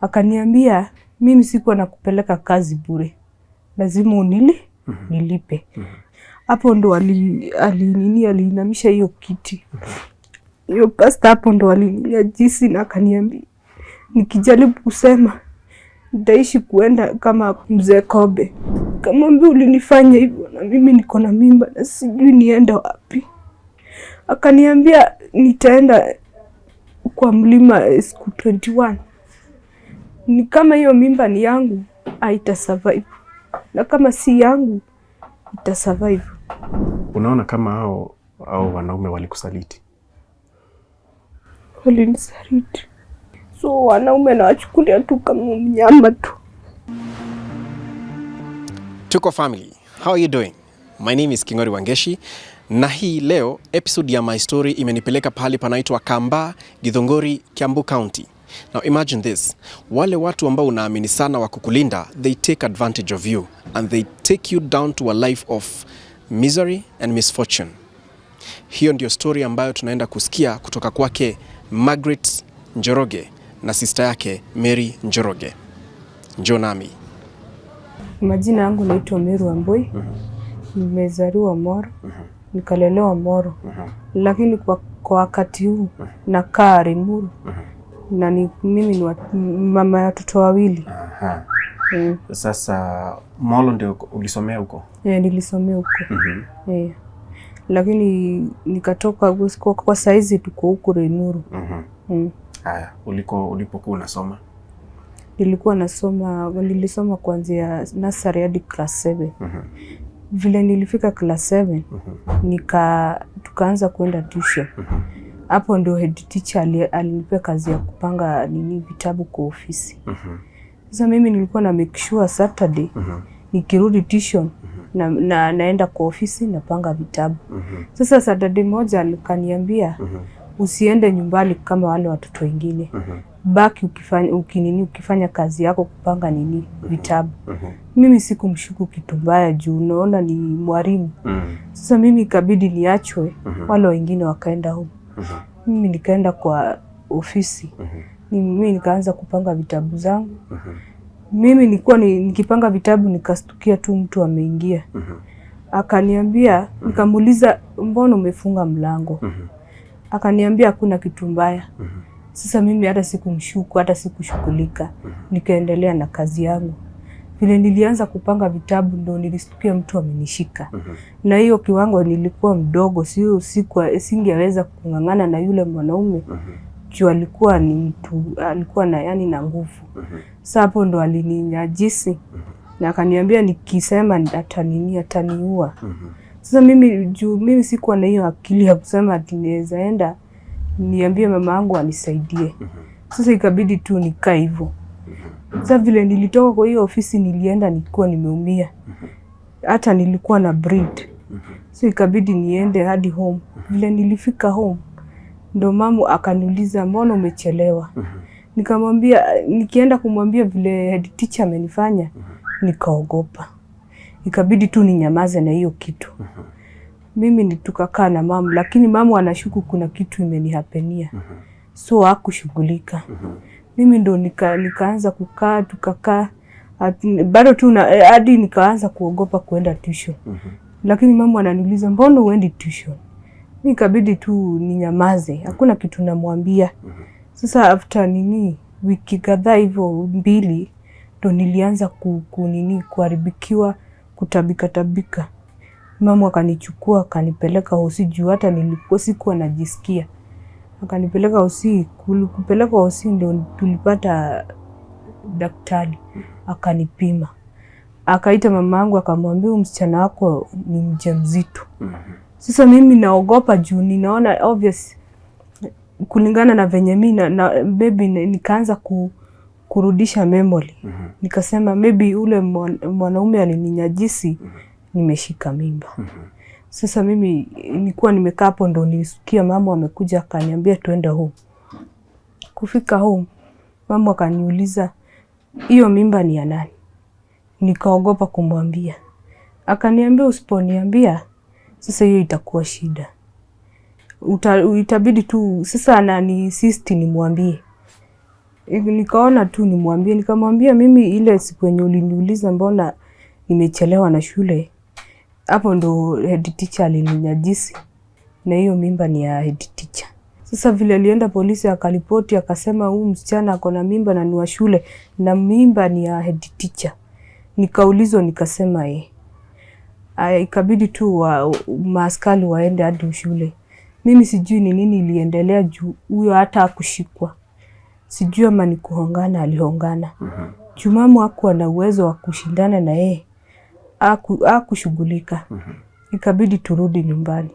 Akaniambia mimi sikuwa nakupeleka kazi bure, lazima nilipe. Hapo ndo aliinamisha hiyo kiti. Hiyo pasta hapo ndo aliniajisi na akaniambia nikijaribu kusema nitaishi kuenda kama mzee Kobe. Kamwambia ulinifanya hivyo na mimi niko na mimba na sijui nienda wapi. Akaniambia nitaenda kwa mlima siku 21. Ni kama hiyo mimba ni yangu, haita survive. Na kama si yangu, ita survive. Unaona kama hao wanaume walikusaliti? Walinisaliti. So wanaume nawachukulia tu kama mnyama tu. Tuko family, how are you doing? My name is Kingori Wangeshi. Na hii leo episode ya My Story imenipeleka pahali panaitwa Kamba, Githongori, Kiambu County. Now imagine this, wale watu ambao unaamini sana wa kukulinda, they take advantage of you and they take you down to a life of misery and misfortune. Hiyo ndio story ambayo tunaenda kusikia kutoka kwake Margaret Njoroge na sister yake Mary Njoroge. Njoo nami. Majina yangu naitwa Mary Wambui. Nimezaliwa Moro. Nikalelewa Moro. Lakini kwa wakati huu nakaa Limuru. Na mimi ni mama ya watoto wawili. Sasa Molo ndio ulisomea huko? Nilisomea huko. Lakini nikatoka kwa saizi tuko huko Limuru. Haya, ulipokuwa unasoma? Nilisoma kuanzia nursery hadi class 7. Vile nilifika class 7, tukaanza kwenda tuition. Hapo ndio head teacher alinipea kazi ya kupanga vitabu kwa ofisi. Sasa mimi nilikuwa na make sure Saturday nikirudi tuition naenda kwa ofisi napanga vitabu. Sasa Saturday moja alikaniambia usiende nyumbani kama wale watoto wengine. Baki ukifanya kazi yako kupanga vitabu. Mimi sikumshuku kitu mbaya juu unaona ni mwalimu. Sasa mimi ikabidi niachwe, wale wengine wakaenda home. Mimi nikaenda kwa ofisi. Mimi nikaanza kupanga vitabu zangu. Mimi nilikuwa nikipanga vitabu nikastukia tu mtu ameingia. Akaniambia, nikamuuliza mbona umefunga mlango? Akaniambia hakuna kitu mbaya. Sasa mimi hata sikumshuku, hata sikushughulika. Nikaendelea na kazi yangu. Vile nilianza kupanga vitabu ndo nilistukia mtu amenishika. Na hiyo kiwango nilikuwa mdogo, singeweza kung'ang'ana na yule mwanaume. Juu alikuwa ni mtu, alikuwa na nguvu. Sasa hapo ndo alininyajisi. Na akaniambia nikisema ataniua. Sasa mimi sikuwa na hiyo akili ya kusema ati naweza enda niambie mama yangu anisaidie. Sasa ikabidi tu nikae hivyo. Sasa vile nilitoka kwa hiyo ofisi nilienda nilikuwa nimeumia. Hata nilikuwa na bleed. So ikabidi niende hadi home. Vile nilifika home ndo mama akaniuliza mbona umechelewa? Nikamwambia, nikienda kumwambia vile head teacher amenifanya, nikaogopa. Ikabidi tu ninyamaze na hiyo kitu. Mimi tukakaa na mama, lakini mama anashuku kuna kitu imenihapenia. So hakushughulika. Mimi ndo nikaanza kukaa, tukakaa. Bado tu hadi nikaanza kuogopa kuenda tuition. Lakini mama ananiuliza mbona uendi tuition? Mimi ikabidi tu ninyamaze, hakuna kitu namwambia. Sasa after wiki kadhaa hivyo 2 ndo nilianza kuharibikiwa, kutabika. Mama akanichukua akanipeleka hosi juu hata sikuwa najisikia. Akanipeleka hosi, kupeleka hosi ndo tulipata daktari, akanipima. Akaita mama yangu akamwambia msichana wako ni mjamzito. Sasa mimi naogopa juu ninaona obvious kulingana na venye mimi na baby nikaanza kurudisha memory. Nikasema maybe ule mwanaume alininyajisi, nimeshika mimba. Sasa mimi nilikuwa nimekaa hapo ndo nilisikia mama amekuja akaniambia tuende home. Kufika home, mama akaniuliza hiyo mimba ni ya nani? Nikaogopa kumwambia. Akaniambia usiponiambia sasa hiyo itakuwa shida. Itabidi tu sasa anani insist nimwambie. nikaona tu nimwambie, nikamwambia mimi ile siku yenye uliniuliza mbona nimechelewa na shule, hapo ndo head teacher alininyajisi na hiyo mimba ni ya head teacher. Sasa vile alienda polisi akalipoti akasema huyu msichana ako na mimba na ni wa shule na mimba ni ya head teacher. Nikaulizwa nikasema ikabidi tu maaskari waende hadi shule. Mimi sijui ni nini iliendelea juu huyo hata hakushikwa. Sijui ama ni kuhongana alihongana. Juu mama hakuwa na uwezo wa kushindana na yeye. Hakushughulika. Ikabidi turudi nyumbani.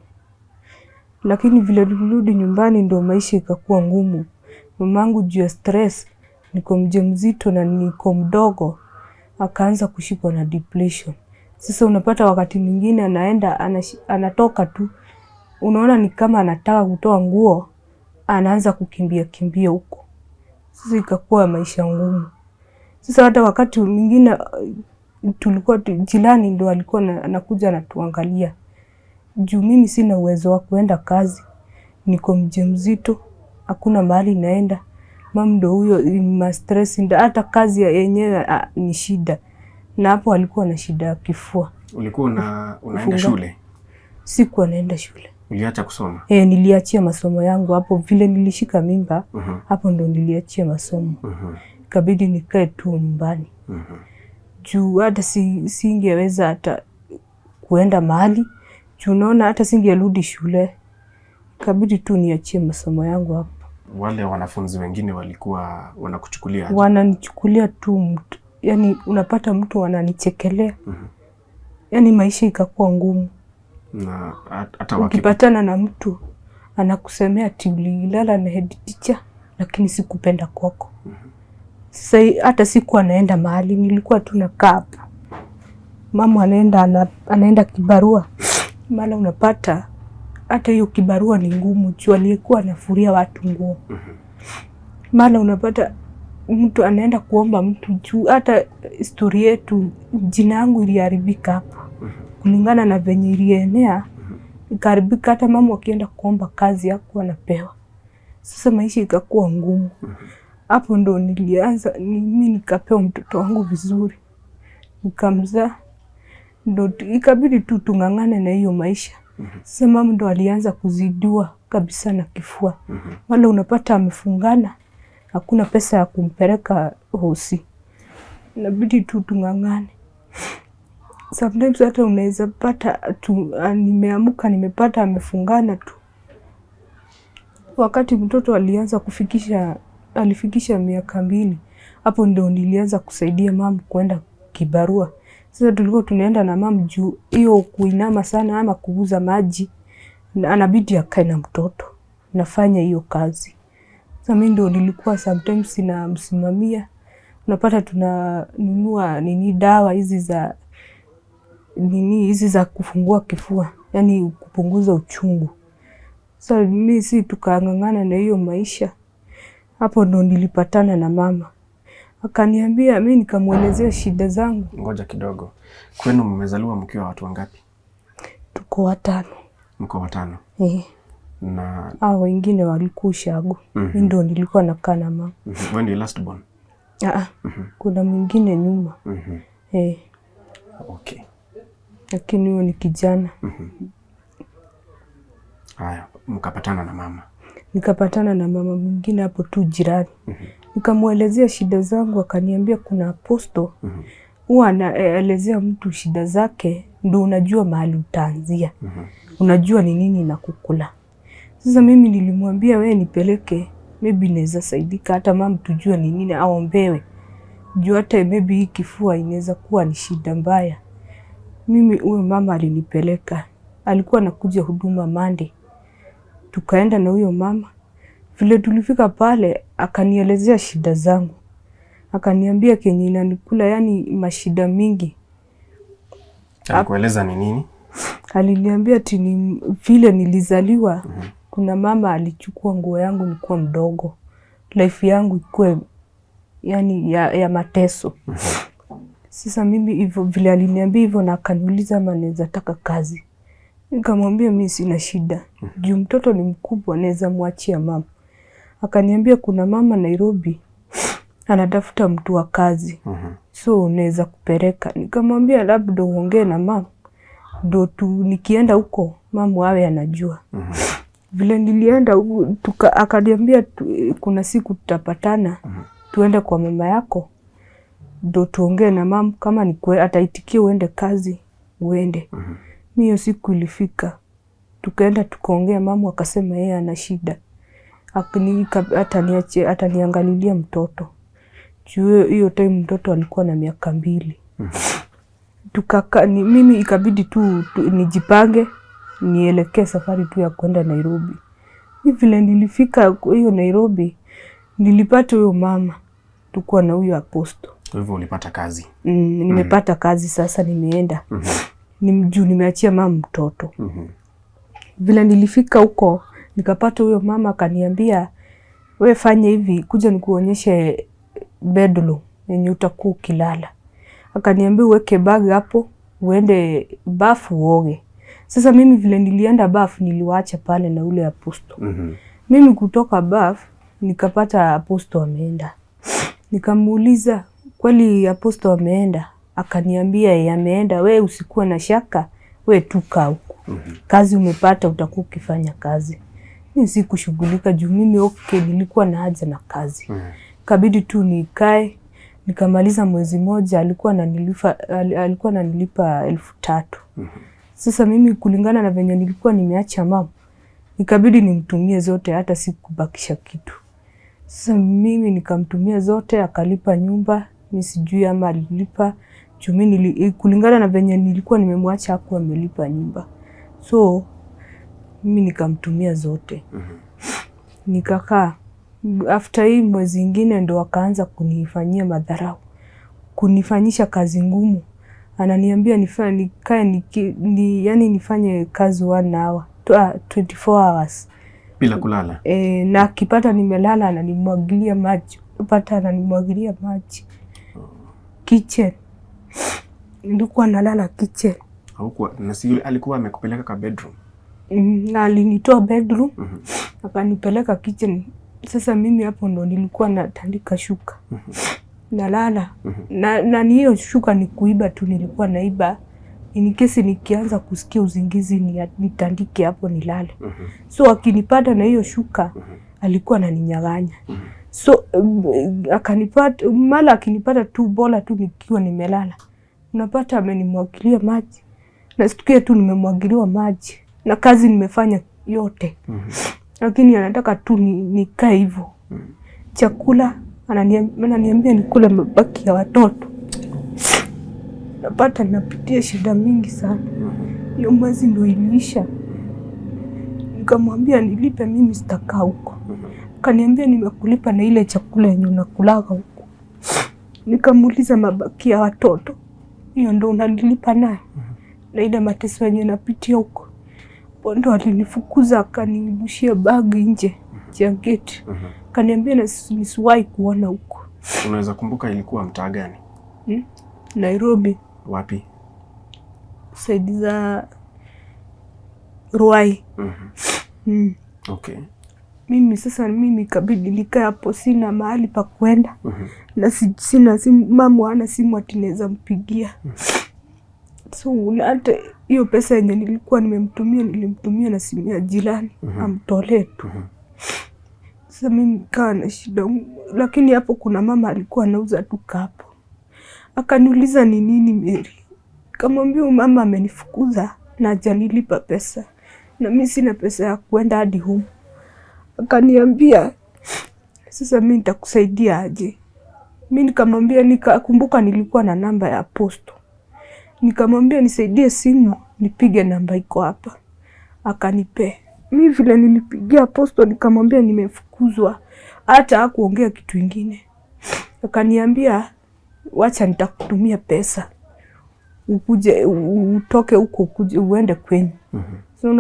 Lakini vile tulirudi nyumbani ndo maisha ikakuwa ngumu. Mamangu juu ya stress, niko mjamzito na niko mdogo, akaanza kushikwa na depression. Sasa unapata wakati mwingine anatoka tu, unaona ni kama anataka kutoa nguo, anaanza kukimbia huko. Sasa ikakuwa maisha ngumu. Sasa hata wakati mwingine tulikuwa jirani ndo alikuwa anakuja anatuangalia. Juu mimi sina uwezo wa kuenda kazi, niko mjamzito, hakuna mahali naenda. Mama ndo huyo ma stress, hata kazi yenyewe ni shida. Na hapo alikuwa na shida ya kifua. Ulikuwa unaenda shule? Sikuwa naenda shule. Uliacha kusoma? Niliachia masomo yangu hapo vile nilishika mimba. Hapo ndo niliachia masomo. Ikabidi nikae tu nyumbani. Juu hata singeweza hata kuenda mahali. Juu naona hata singerudi shule. Ikabidi tu niachie masomo yangu hapo. Wale wanafunzi wengine walikuwa wanakuchukulia aje? Wananichukulia tu yani unapata mtu wananichekelea. Yani maisha ikakuwa ngumu. Na hata ukipatana na mtu anakusemea ati ulilala na head teacher lakini sikupenda kwako. Sasa hata siku anaenda mahali, nilikuwa tu nakaa hapo. Mama anaenda kibarua. Mara unapata hata hiyo kibarua ni ngumu, juu aliyekuwa anafuria watu nguo. Mara unapata mtu anaenda kuomba mtu, juu hata story yetu jina yangu iliharibika hapo. Kulingana na venye ilienea ikaribika, hata mama akienda kuomba kazi hakuwa anapewa. Sasa maisha ikakuwa ngumu. Hapo ndo mimi nikapewa mtoto wangu vizuri. Nikamzaa. Ndo ikabidi tu tung'ang'ane na hiyo maisha. Sasa mama ndo alianza kuzidiwa kabisa na kifua. Wala unapata amefungana, hakuna pesa ya kumpeleka hosi. Inabidi tu tung'ang'ane. Sometimes hata unaweza pata nimeamuka nimepata amefungana tu. Wakati mtoto alifikisha miaka 2, hapo ndo nilianza kusaidia mama kwenda kibarua. Sasa tulikuwa tunaenda na mama juu hiyo kuinama sana ama kuguza maji, na anabidi akae na mtoto. Nafanya hiyo kazi. Sasa mimi ndo nilikuwa sometimes namsimamia. Unapata tunanunua dawa hizi za kufungua kifua, yani kupunguza uchungu. Sasa mimi tukang'ang'ana na hiyo maisha. Hapo ndo nilipatana na mama. Akaniambia, mimi nikamuelezea shida zangu. Ngoja kidogo. Kwenu mmezaliwa mkiwa watu wangapi? Tuko 5. Mko 5? Na hao wengine walikuwa ushago. Mimi ndo nilikuwa nakaa na mama. Wewe ndiye last born? Kuna mwingine nyuma. Okay. Lakini huyo ni kijana. Haya, mkapatana na mama? Nikapatana na mama mwingine hapo tu jirani. Nikamuelezea shida zangu, akaniambia kuna aposto. Huwa anaelezea mtu shida zake, ndio unajua mahali utaanzia. Unajua ni nini inakukula. Sasa mimi nilimwambia wewe nipeleke, maybe naweza saidika, hata mama tujue ni nini aombewe. Juu hata maybe hii kifua inaweza kuwa ni shida mbaya. Mimi huyo mama alinipeleka. Alikuwa anakuja huduma Monday. Tukaenda na huyo mama. Vile tulifika pale akanielezea shida zangu. Akaniambia kenye inanikula, yani mashida mingi. Alikueleza ni nini? Aliniambia ati vile nilizaliwa, kuna mama alichukua nguo yangu nilikuwa mdogo. Life yangu ikuwe yani ya mateso. Sasa mimi hivyo vile aliniambia hivyo, na akaniuliza kama naweza taka kazi. Nikamwambia mimi sina shida. Juu mtoto ni mkubwa, naweza muachia mama. Akaniambia kuna mama Nairobi anatafuta mtu wa kazi. So unaweza kupeleka. Nikamwambia labda uongee na mama. Ndo nikienda huko mama awe anajua. Vile nilienda akaniambia kuna siku tutapatana. Tuende kwa mama yako. Ndo tuongee na mama kama ni ataitikia uende kazi uende. Mimi hiyo siku ilifika. Tukaenda tukaongea, mama akasema yeye ana shida. Ataniangalilia mtoto. Hiyo time mtoto alikuwa na miaka 2. Mimi ikabidi tu nijipange nielekee safari tu ya kwenda Nairobi. Vile nilifika hiyo Nairobi nilipata huyo mama, tulikuwa na huyo Apostle. Kwa hivyo ulipata kazi? Nimepata kazi sasa, nimeenda. Nimeachia mama mtoto. Vile nilifika huko nikapata huyo mama akaniambia, wewe fanya hivi, kuja nikuonyeshe bedroom yenye utakuwa ukilala. Akaniambia uweke bag hapo, uende bafu uoge. Sasa mimi vile nilienda bafu niliwaacha pale na ule Apostle. Mimi kutoka bafu nikapata Apostle ameenda. Nikamuuliza, kweli Apostle ameenda? Akaniambia yeye ameenda, wewe usikuwa na shaka, wewe tuka huko. Kazi umepata, utakuwa ukifanya kazi. Mimi sikushughulika juu mimi nilikuwa na haja na kazi. Kabidi tu nikae, nikamaliza mwezi moja, alikuwa ananilipa 3,000. Sasa mimi kulingana na venye nilikuwa nimeacha mama, nikabidi nimtumie zote, hata sikubakisha kitu. Sasa mimi nikamtumia zote, akalipa nyumba, mimi sijui ama alilipa. Juu mimi kulingana na venye nilikuwa nimemwacha hakuwa amelipa nyumba. So mimi nikamtumia zote. Nikakaa. After hii mwezi ingine ndo akaanza kunifanyia madharau. Kunifanyisha kazi ngumu. Ananiambia nikae yani nifanye kazi 1 hour, 24 hours. Bila kulala? Na akipata nimelala ananimwagilia maji. Ananimwagilia maji. Kitchen. Nilikuwa nalala kitchen. Alikuwa amekupeleka kwa bedroom? Na alinitoa bedroom, akanipeleka kitchen. Sasa mimi hapo ndo nilikuwa natandika shuka. Nalala. Na hiyo shuka ni kuiba tu, nilikuwa naiba. In case nikianza kusikia uzingizi nitandike hapo nilale. So akinipata na hiyo shuka alikuwa ananinyang'anya. So akinipata tu bola tu nikiwa nimelala. Unapata amenimwagilia maji. Nasikia tu nimemwagiliwa maji. Na kazi nimefanya yote. Lakini anataka tu nikae hivyo. Chakula ananiambia nikule mabaki ya watoto. Napata napitia shida mingi sana. Hiyo mwezi ndo iliisha. Nikamwambia nilipe, mimi sitakaa huko. Akaniambia nimekulipa na ile chakula yenye unakulaga huko. Nikamuuliza mabaki ya watoto, hiyo ndo unanilipa nayo? Na ile mateso yenye napitia huko. Ndo alinifukuza akanirushia bagi nje ya gate. Akaniambia nisiwahi kuona huko. Unaweza kumbuka ilikuwa mtaa gani? Nairobi. Wapi? Saidi za Ruai. Okay. Mimi kabidi nikaa hapo, sina mahali pa kwenda. Na sina simu, mama ana simu atineza mpigia. So hata hiyo pesa yenye nilikuwa nilimtumia na simu ya jirani amtolee tu. Sasa mimi kaa na shida, lakini hapo kuna mama alikuwa anauza duka hapo. Akaniuliza ni nini Mary? Kamwambia mama amenifukuza na hajanilipa pesa. Na mimi sina pesa ya kwenda hadi home. Akaniambia sasa mimi nitakusaidia aje? Mimi nikamwambia, nikakumbuka nilikuwa na namba ya Apostle. Nikamwambia nisaidie simu nipige namba iko hapa. Akanipe. Mimi vile nilipigia Apostle nikamwambia nimefukuzwa, hata hakuongea kitu kingine. Akaniambia wacha nitakutumia pesa. Ukuje utoke huko ukuje uende kwenu. So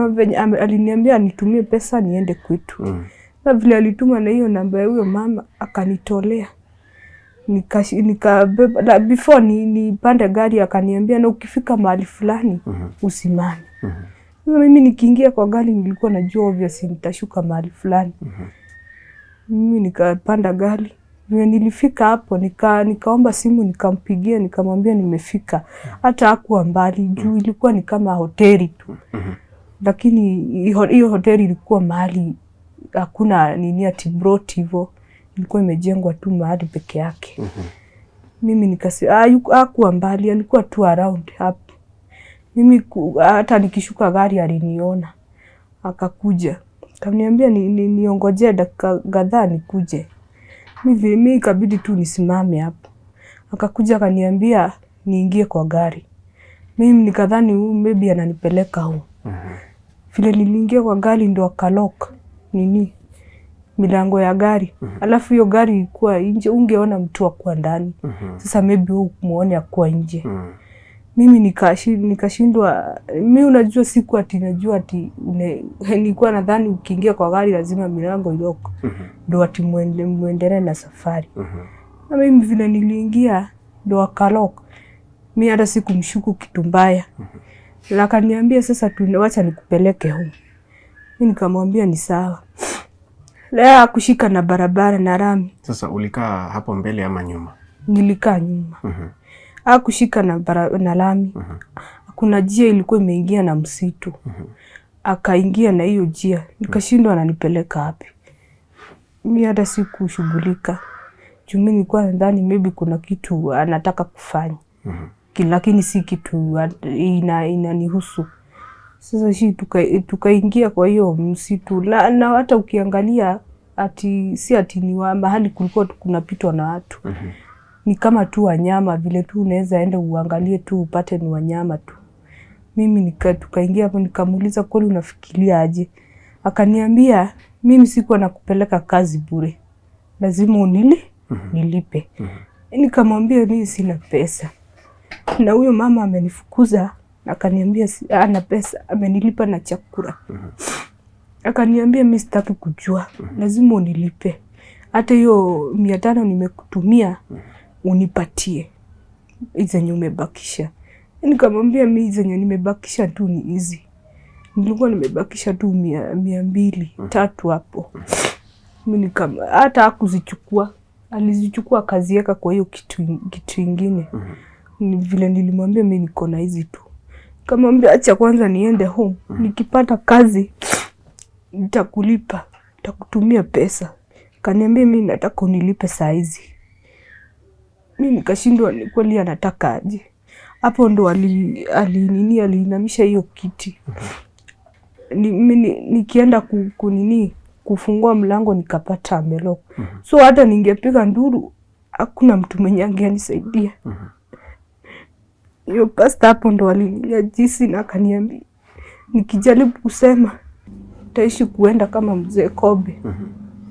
aliniambia nitumie pesa niende kwetu. Na vile alituma na hiyo namba ya huyo mama akanitolea. Nikabeba before nipande gari akaniambia na ukifika mahali fulani usimame. Mimi nikiingia kwa gari nilikuwa najua obviously nitashuka mahali fulani. Mimi nikapanda gari Vile nilifika hapo nikaomba simu, nikampigia, nikamwambia nimefika. Hata hakuwa mbali juu ilikuwa ni kama hoteli tu. Lakini hiyo hoteli ilikuwa mahali hakuna nini ati broti hivyo. Ilikuwa imejengwa tu mahali peke yake. Mimi nikasema hakuwa mbali, alikuwa tu around hapo. Mimi hata nikishuka gari aliniona. Akakuja. Akaniambia niongojee dakika kadhaa nikuje. Mimi ikabidi tu nisimame hapo. Akakuja akaniambia niingie kwa gari. Mimi nikadhani maybe ananipeleka huko. Vile niliingia kwa gari ndo akalock milango ya gari. Alafu hiyo gari ilikuwa nje, ungeona mtu akwa ndani. Sasa maybe umuone akwa nje. Mimi nikashindwa. Mimi unajua siku ati najua ati nilikuwa nadhani ukiingia kwa gari lazima milango iloko. Ndo ati muendelee na safari. Na mimi vile niliingia ndo akalock. Mimi hata sikumshuku kitu mbaya. Akaniambia sasa tunawacha nikupeleke huko. Mimi nikamwambia ni sawa. Leo kushika na barabara na rami. Sasa ulikaa hapo mbele ama nyuma? Nilikaa nyuma. Kushika na lami. Kuna njia ilikuwa imeingia na msitu. Akaingia na hiyo njia. Nikashindwa ananipeleka wapi. Mimi hata sikushughulika. Juu mimi nilikuwa ndani maybe kuna kitu anataka kufanya. Lakini si kitu inanihusu. Sasa tukaingia kwa hiyo msitu. Na hata ukiangalia si ati ni mahali kulikuwa kunapitwa na watu. Ni kama tu wanyama vile tu unaweza enda uangalie tu upate ni wanyama tu. Mimi tukaingia hapo nikamuuliza kwani unafikiria aje? Akaniambia mimi sikuwa nakupeleka kazi bure. Lazima nilipe. Nikamwambia mimi sina pesa. Na huyo mama amenifukuza, akaniambia ana pesa, amenilipa na chakula. Akaniambia mimi sitaki kujua, lazima unilipe. Hata hiyo 500 nimekutumia unipatie. Zenye umebakisha. Nikamwambia mimi zenye nimebakisha tu ni hizi. Nilikuwa nimebakisha tu 200, 300 hapo. Mimi hata hakuzichukua. Alizichukua akaziweka kwa hiyo kitu kingine. Vile nilimwambia mimi niko na hizi tu. Nikamwambia acha kwanza niende home. Nikipata kazi nitakulipa, nitakutumia pesa. Kaniambia mimi nataka unilipe saa hizi. Mimi nikashindwa ni kweli anataka aje. Hapo ndo aliinamisha hiyo kiti. Nikienda kufungua mlango nikapata amelock. So hata ningepiga nduru hakuna mtu mwenye angenisaidia. Hiyo pasta hapo ndo aliniajisi na akaniambia nikijaribu kusema utaishi kuenda kama mzee Kobe.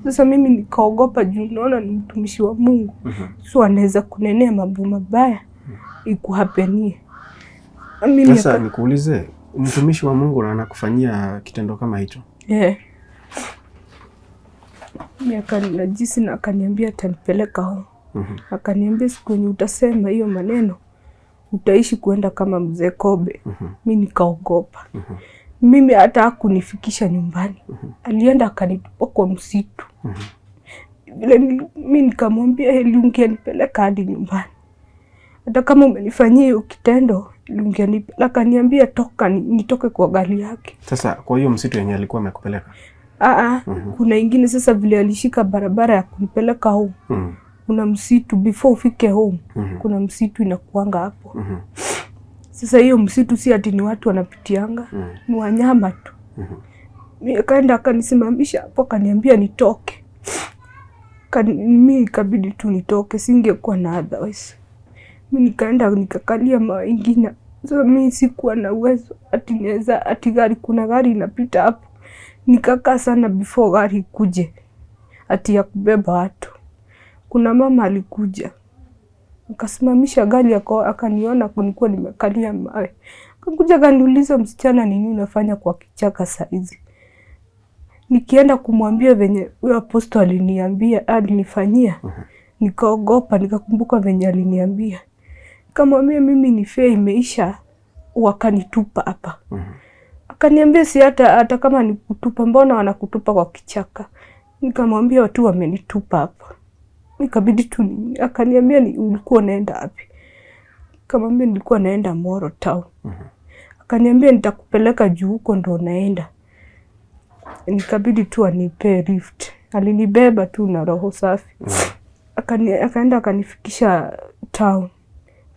Sasa mimi nikaogopa juu naona ni mtumishi wa Mungu. So anaweza kunenea mambo mabaya ikuhapenie. Sasa nikuulize, mtumishi wa Mungu anakufanyia kitendo kama hicho? Mimi akanijisi na akaniambia atanipeleka huko. Akaniambia siku yenye utasema hiyo maneno utaishi kuenda kama mzee Kobe. Mimi nikaogopa. Mimi hata hakunifikisha nyumbani. Alienda akanitupa kwa msitu. Vile mimi nikamwambia heli ungenipeleka hadi nyumbani. Hata kama umenifanyia hiyo kitendo, ungenipeleka. Akaniambia toka nitoke kwa gari yake. Sasa kwa hiyo msitu yenye alikuwa amekupeleka? Kuna ingine sasa vile alishika barabara ya kunipeleka home. Kuna msitu before ufike home. Kuna msitu inakuanga hapo. Sasa hiyo msitu si ati ni watu wanapitianga. Ni wanyama tu. Mimi akaenda akanisimamisha hapo akaniambia nitoke. Mimi ikabidi tu nitoke, singekuwa na otherwise. Mimi nikaenda nikakalia mawe ingine. Sasa mimi sikuwa na uwezo ati gari kuna gari inapita hapo. Nikakaa sana before gari kuje. Ati ya kubeba watu. Kuna mama alikuja. Akasimamisha gari akaniona kunikuwa nimekalia mawe. Akakuja akaniuliza msichana nini unafanya kwa kichaka saa hizi? Nikienda kumwambia venye huyo apostle alinifanyia. Nikaogopa, nikakumbuka venye aliniambia. Nikamwambia mimi ni fea imeisha, wakanitupa hapa. Akaniambia si hata kama nikutupa mbona wanakutupa kwa kichaka. Nikamwambia watu wamenitupa hapa. Nikabidi tu akaniambia ulikuwa unaenda wapi? Nikamwambia nilikuwa naenda Moro Town. Akaniambia nitakupeleka juu huko ndo naenda. Nikabidi tu anipe lift. Alinibeba tu na roho safi. Akaenda akanifikisha town.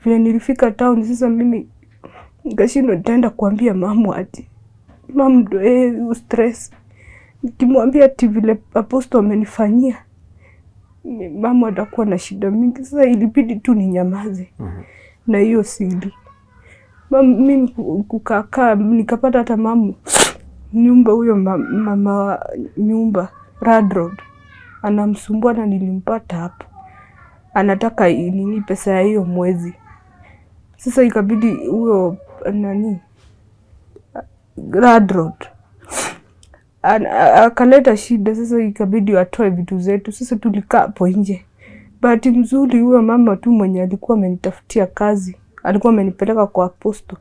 Vile nilifika town sasa mimi nikashindwa nitaenda kuambia mamu aje. Mamu ndo stress. Nikimwambia ati vile Apostle amenifanyia, mamu atakuwa na shida mingi. Sasa ilibidi tu ninyamaze. Na hiyo siri. Mimi kukaa nikapata hata mamu nyumba huyo mama nyumba Radroad anamsumbua na nilimpata hapo. Anataka nini pesa ya hiyo mwezi. Sasa ikabidi huyo Radroad akaleta shida. Sasa ikabidi watoe vitu zetu. Sasa tulikaa hapo nje. Bahati mzuri huyo mama tu mwenye alikuwa amenitafutia kazi, alikuwa amenipeleka kwa Apostle.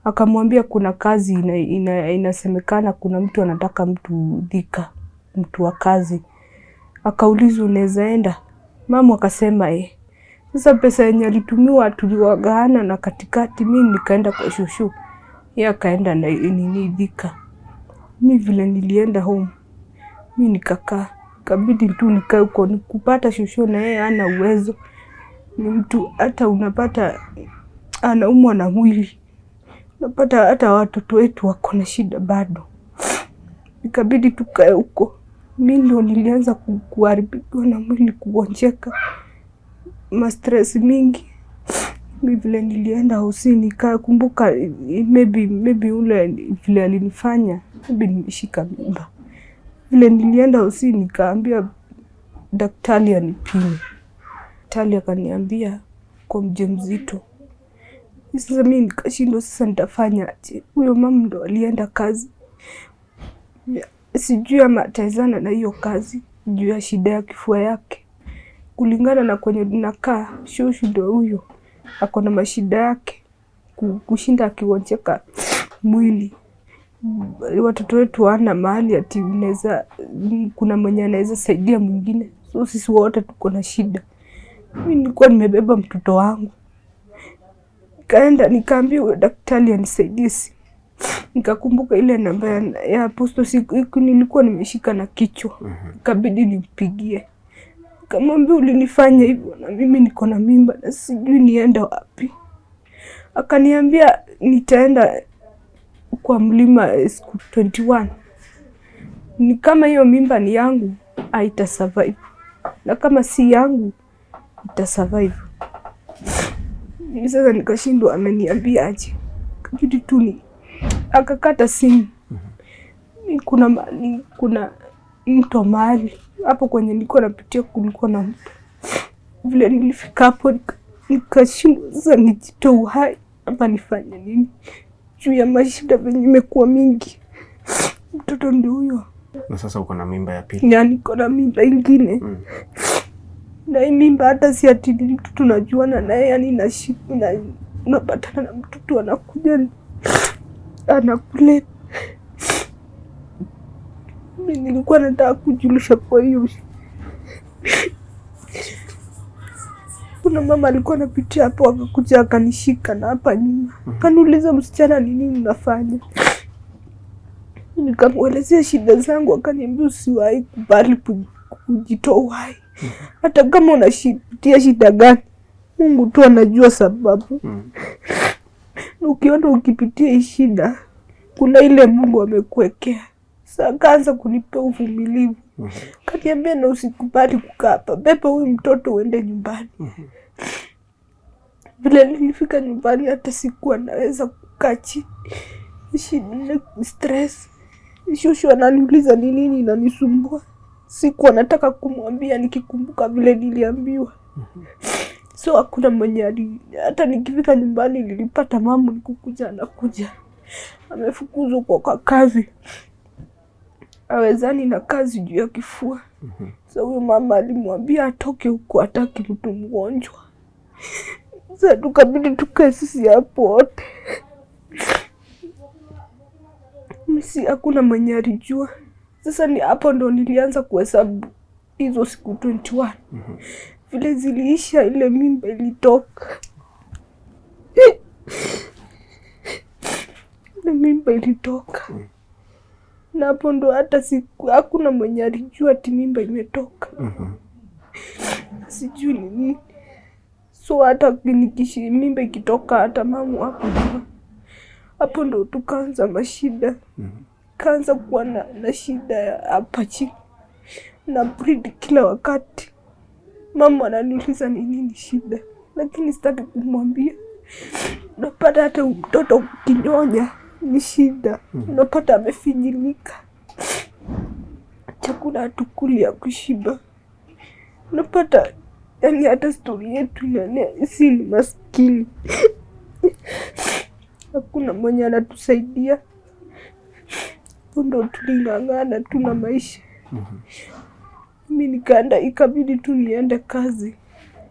Akamwambia kuna kazi inasemekana kuna mtu anataka mtu Thika, mtu wa kazi. Akaulizwa unaweza enda? Mama akasema Sasa pesa yenye alitumiwa tuliwagawana na katikati, mimi nikaenda kwa shushu. Yeye akaenda na Thika. Mimi vile nilienda home, mimi nikakaa. Kabidi tu nikae huko nikupata shushu na yeye hana uwezo. Ni mtu hata unapata anaumwa na mwili. Unapata hata watoto wetu wako na shida bado. Ikabidi tukae huko. Mimi ndo nilianza kuharibiwa na mwili, kugonjeka. Stress mingi. Mimi vile nilienda hospitali nikakumbuka maybe ule vile alinifanya, maybe nimeshika mimba. Vile nilienda hospitali nikaambia daktari anipime. Daktari akaniambia kwa mjamzito. Sasa mimi nikashindwa sasa nitafanya aje. Huyo mama ndo alienda kazi. Sijui ama atawezana na hiyo kazi juu ya shida ya kifua yake. Kulingana na kwenye ninakaa, shushu ndo huyo ako na mashida yake kushinda akigonjeka mwili. Watoto wetu wana mahali ati kuna mwenye anaweza saidia mwingine. So sisi wote tuko na shida. Mimi nilikuwa nimebeba mtoto wangu. Kaenda nikaambia huyo daktari anisaidie. Nikakumbuka ile namba ya Apostle, siku nilikuwa nimeshika na kichwa. Kabidi nimpigie. Kamwambia ulinifanya hivyo na mimi niko na mimba na sijui nienda wapi. Akaniambia nitaenda kwa mlima siku 21. Ni kama hiyo mimba ni yangu, haita survive. Na kama si yangu, ita survive. Sasa nikashindwa ameniambia aje. Kabidi tu akakata simu. Kuna mto mahali hapo kwenye nilikuwa napitia, kulikuwa na mto. Vile nilifika hapo nikashindwa sasa nijitoe uhai hapa nifanye nini juu ya mashida venye imekuwa mingi. Mtoto ndio huyo. Na sasa uko na mimba ya pili. Yani niko na mimba ingine. Na hii mimba hata si ati mtu tunajuana naye, yani na unapatana na mtoto anakuja anakule. Mimi nilikuwa nataka kujulisha kwa hiyo. Kuna mama alikuwa anapitia hapo akakuja akanishika na hapa nyuma. Kaniuliza msichana ni nini unafanya? Nikamwelezea shida zangu, akaniambia usiwahi kubali kujitoa uhai. Hata kama unapitia shida gani, Mungu tu anajua sababu. Ukiona ukipitia shida, kuna ile Mungu amekuwekea. Sasa kaanza kunipa uvumilivu. Kaniambia na usikubali kukaa hapa. Beba huyu mtoto uende nyumbani. Vile nilifika nyumbani hata sikuwa naweza kukaa chini. Shida, stress. Shushu ananiuliza ni nini inanisumbua. Sikuwa nataka kumwambia nikikumbuka vile niliambiwa. So hakuna mwenye hata nikifika nyumbani nilipata mamu nikukuja anakuja. Amefukuzwa kwa kazi. Hawezani na kazi juu ya kifua. So huyo mama alimwambia atoke huko, hataki mtu mgonjwa. Sasa tukabidi tukae sisi hapo wote. Mimi hakuna mwenye alijua. Sasa ni hapo ndo nilianza kuhesabu hizo siku 21. Vile ziliisha ile mimba ilitoka. Ile mimba ilitoka. Na hapo ndo hata siku hakuna mwenye alijua ati mimba imetoka. Sijui ni nini. So hata nikishi mimba ikitoka hata mamu hapo. Hapo ndo tukaanza mashida. Kaanza kuwa na shida ya hapa chini. Na breed kila wakati. Mama ananiuliza ni nini shida. Lakini sitaki kumwambia. Unapata hata mtoto kinyonya ni shida. Unapata amefinyilika. Chakula hatukuli ya kushiba. Unapata yani hata story yetu si ni maskini. Hakuna mwenye anatusaidia. Ndo tuling'ang'ana tuna maisha. Mimi nikaenda ikabidi tu niende kazi.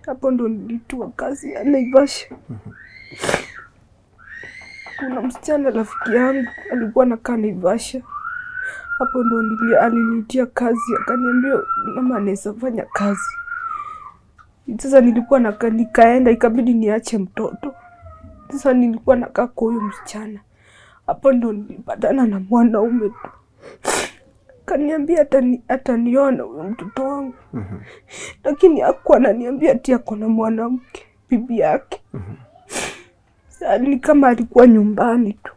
Hapo ndo nilitua kazi ya Naivasha. Kuna msichana rafiki yangu alikuwa anakaa Naivasha. Hapo ndo alinitia kazi, akaniambia mama anaweza fanya kazi. Sasa nilikuwa nikaenda ikabidi niache mtoto. Sasa nilikuwa nakaa kwa huyo msichana. Hapo ndo nilipatana na mwanaume tu. Kaniambia ataniona huyo mtoto wangu. Lakini hakuwa ananiambia ati ako na mwanamke, bibi yake. Sasa ni kama alikuwa nyumbani tu.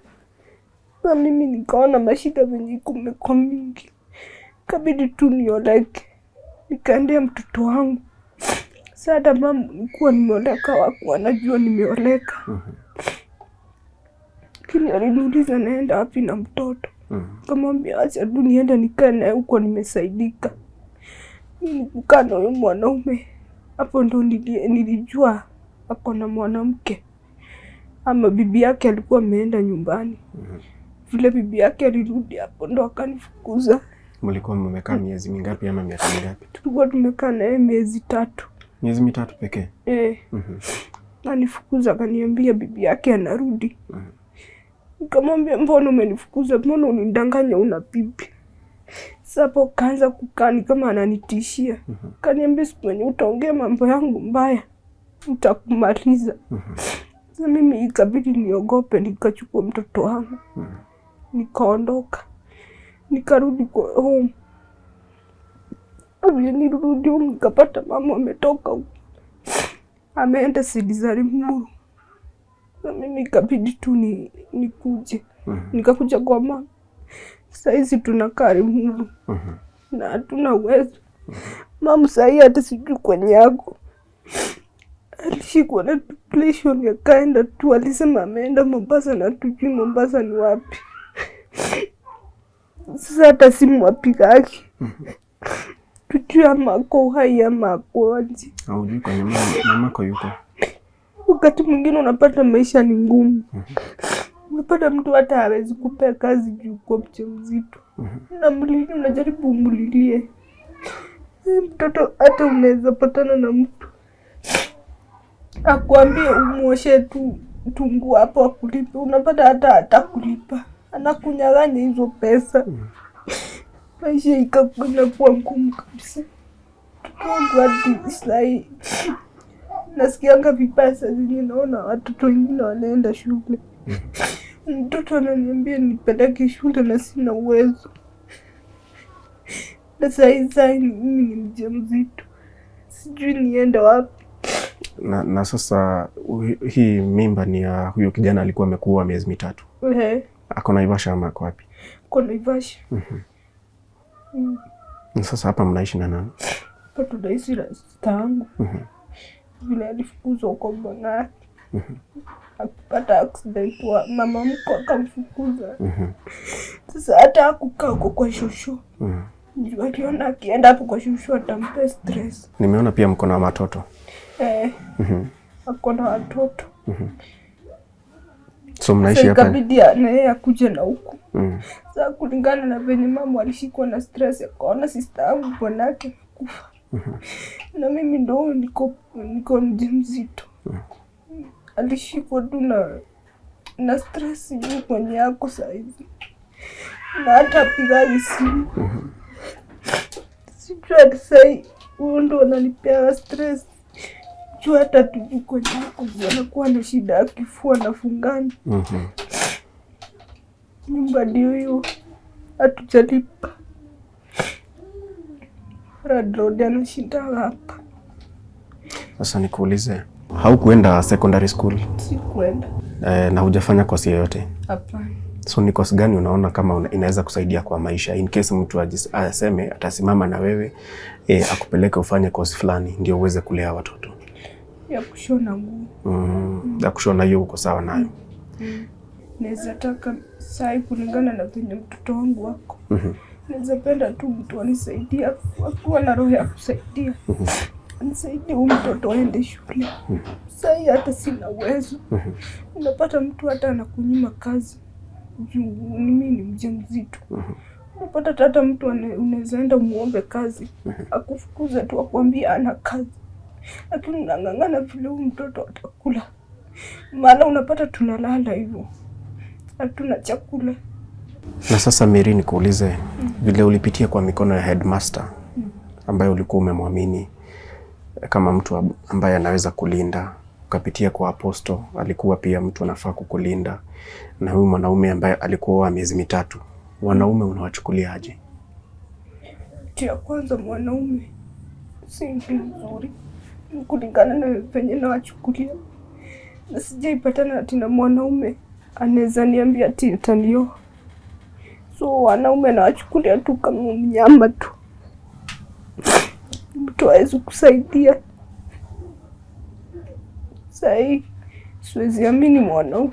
Na mimi nikaona mashida venye kumekuwa mingi. Kabidi tu nioleke. Nikaendea mtoto wangu. Sasa hata mama nilikuwa nimeoleka wako anajua nimeoleka. Lakini aliniuliza naenda wapi na mtoto. Kamwambia acha tu niende nikae naye huko nimesaidika. Nilikaa na huyo mwanaume. Hapo ndo nilijua ako na mwanamke. Ama bibi yake alikuwa ameenda nyumbani. Vile bibi yake alirudi hapo ndo akanifukuza. Mlikuwa mmekaa miezi mingapi ama miaka mingapi? Tulikuwa tumekaa naye miezi 3. Miezi 3 pekee? Anifukuza akaniambia bibi yake anarudi. Nikamwambia mbona umenifukuza? Mbona unidanganya una bibi? Sapo kaanza kukani kama ananitishia. Kaniambia siku yenye utaongea mambo yangu mbaya nitakumaliza. Sasa mimi ikabidi niogope, nikachukua mtoto wangu. Nikaondoka. Nikarudi kwa home. Nilirudi home nikapata mama ametoka huko. Ameenda Sidizari Muru. Na mimi ikabidi tu nikuje. Nikakuja kwa mama. Sasa hizi tunakaa Muru. Na hatuna uwezo. Mama sasa hata sijui kwenye yako. Alishikwa na depression akaenda tu, alisema ameenda Mombasa na tujui Mombasa ni wapi. Sasa hata simu wapigaki. Tujui ama ako hai ama ako aje. Haujui kwenye mamako yuko. Wakati mwingine unapata maisha ni ngumu. Unapata mtu hata hawezi kupea kazi juu kwa mjamzito. Unajaribu umulilie. Mtoto hata unaweza patana na mtu akwambie umuoshe tu tungu hapo akulipe. Unapata hata hatakulipa. Anakunyang'anya hizo pesa. Maisha inakuwa ngumu kabisa. Mtoto wangu hadi nasikianga vibaya saa zingine naona watoto wengine wanaenda shule. Mtoto ananiambia nipeleke shule na sina uwezo. Na saa mimi ni mjamzito. Sijui niende wapi. Na sasa hii mimba ni ya huyo kijana alikuwa amekuwa miezi 3. Ako Naivasha ama ako wapi? Ako Naivasha. Na sasa hapa mnaishi na nani? Hapa tunaishi na sister yangu. Vile alifukuzwa huko Mbonani. Akipata accident wa mama mko akamfukuza. Sasa hata hakukaa huko kwa shushu. Ndio aliona akienda hapo kwa shushu atampa stress. Nimeona pia mko na watoto. Ako na watoto. So mnaishi hapa? Ikabidi na yeye akuje na huku. Sasa kulingana na venye mama alishikwa na stress akaona sister yangu bwanake kufa. Na mimi ndo niko mjamzito. Alishikwa tu na stress juu kwenye yako saizi. Na hata piga simu. Sijui sai huyo ndo ananipea stress. Jua hata tujuko nyako anakuwa na shida ya kifua na fungani. Nyumba ndio hiyo hatujalipa. Radrodi anashinda hapa. Sasa nikuulize, haukuenda secondary school? Sikuenda. Na hujafanya kosi yoyote? Hapana. So ni kosi gani unaona kama inaweza kusaidia kwa maisha in case mtu aseme atasimama na wewe akupeleke ufanye kosi fulani ndio uweze kulea watoto? Ya kushona nguo. Ya kushona, hiyo uko sawa nayo? Naweza taka sai kulingana na venye mtoto wangu wako. Naweza penda tu mtu anisaidia, akuwa na roho ya kusaidia. Anisaidie huyu mtoto aende shule. Sai hata sina uwezo. Unapata mtu hata anakunyima kazi. Mimi ni mjamzito. Unapata hata mtu unaweza enda muombe kazi. Akufukuze tu akwambia ana kazi. Lakini unang'ang'ana vile huyu mtoto atakula. Maana unapata tunalala hivyo. Hatuna chakula. Na sasa Mary, nikuulize, vile ulipitia kwa mikono ya headmaster ambaye ulikuwa umemwamini kama mtu ambaye anaweza kulinda, ukapitia kwa Apostle, alikuwa pia mtu anafaa kukulinda, na huyu mwanaume ambaye alikuwa miezi mitatu, wanaume unawachukulia aje? Tia kwanza, mwanaume si mtu mzuri kulingana na venye nawachukulia, na sijaipatana ati na mwanaume anaweza niambia ati atanioa. So wanaume nawachukulia tu kama mnyama tu, mtu hawezi kusaidia. Sai siwezi amini mwanaume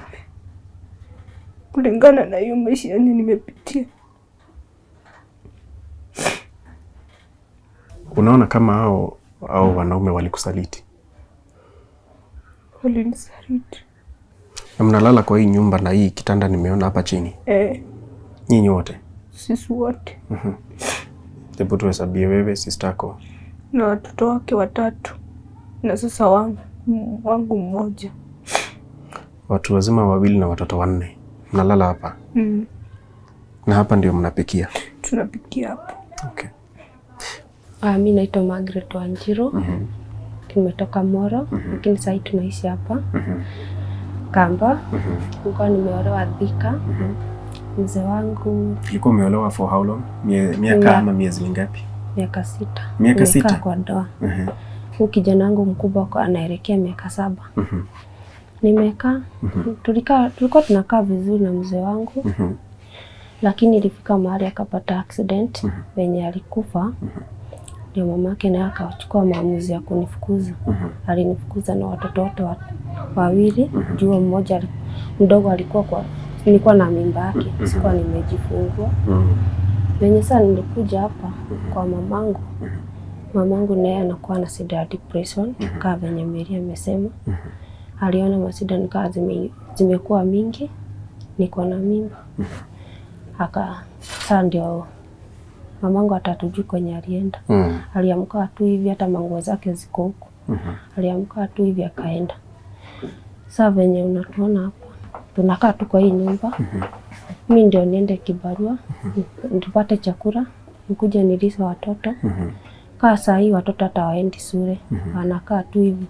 kulingana na hiyo maisha yenye nimepitia. Unaona kama hao wanaume walikusaliti? Walinisaliti. Na mnalala kwa hii nyumba na hii kitanda nimeona hapa chini? Nyinyi wote? Sisi wote. Hebu tuhesabie, wewe, sistako na watoto wake 3 na sasa wangu mmoja. Watu wazima 2 na watoto 4. Mnalala hapa? Na hapa ndio mnapikia? Tunapikia hapo. Okay. Mimi naitwa Margaret Wanjiru. Nimetoka Moro, lakini sasa tunaishi hapa Kamba. Nilikuwa nimeolewa Thika. Mzee wangu ulikuwa umeolewa for how long? Miaka ama miezi mingapi? Miaka 6. Miaka 6 kwa ndoa. Huyu kijana wangu mkubwa anaelekea miaka 7. Nimekaa, tulikuwa tunakaa vizuri na mzee wangu. Lakini ilifika mahali akapata accident venye alikufa. Ndio mamake naye akachukua maamuzi ya kunifukuza. Alinifukuza na watoto wote 2. Jua mmoja mdogo nilikuwa na mimba yake, sikuwa nimejifungua. Venye sasa nilikuja hapa kwa mamangu naye anakuwa na shida ya depression, kama venye Mary amesema. Aliona masida nikaa zimekuwa mingi, niko na mimba. Sasa ndio mamangu atatujui kwenye alienda. Aliamka tu hivi, hata manguo zake ziko huko. Aliamka tu hivi akaenda. Sasa venye unatuona hapa, tunakaa tu kwa hii nyumba. Mimi ndio niende kibarua, nipate chakula, nikuje nilishe watoto. Kaa saa hii watoto hata waendi shule, wanakaa tu hivi.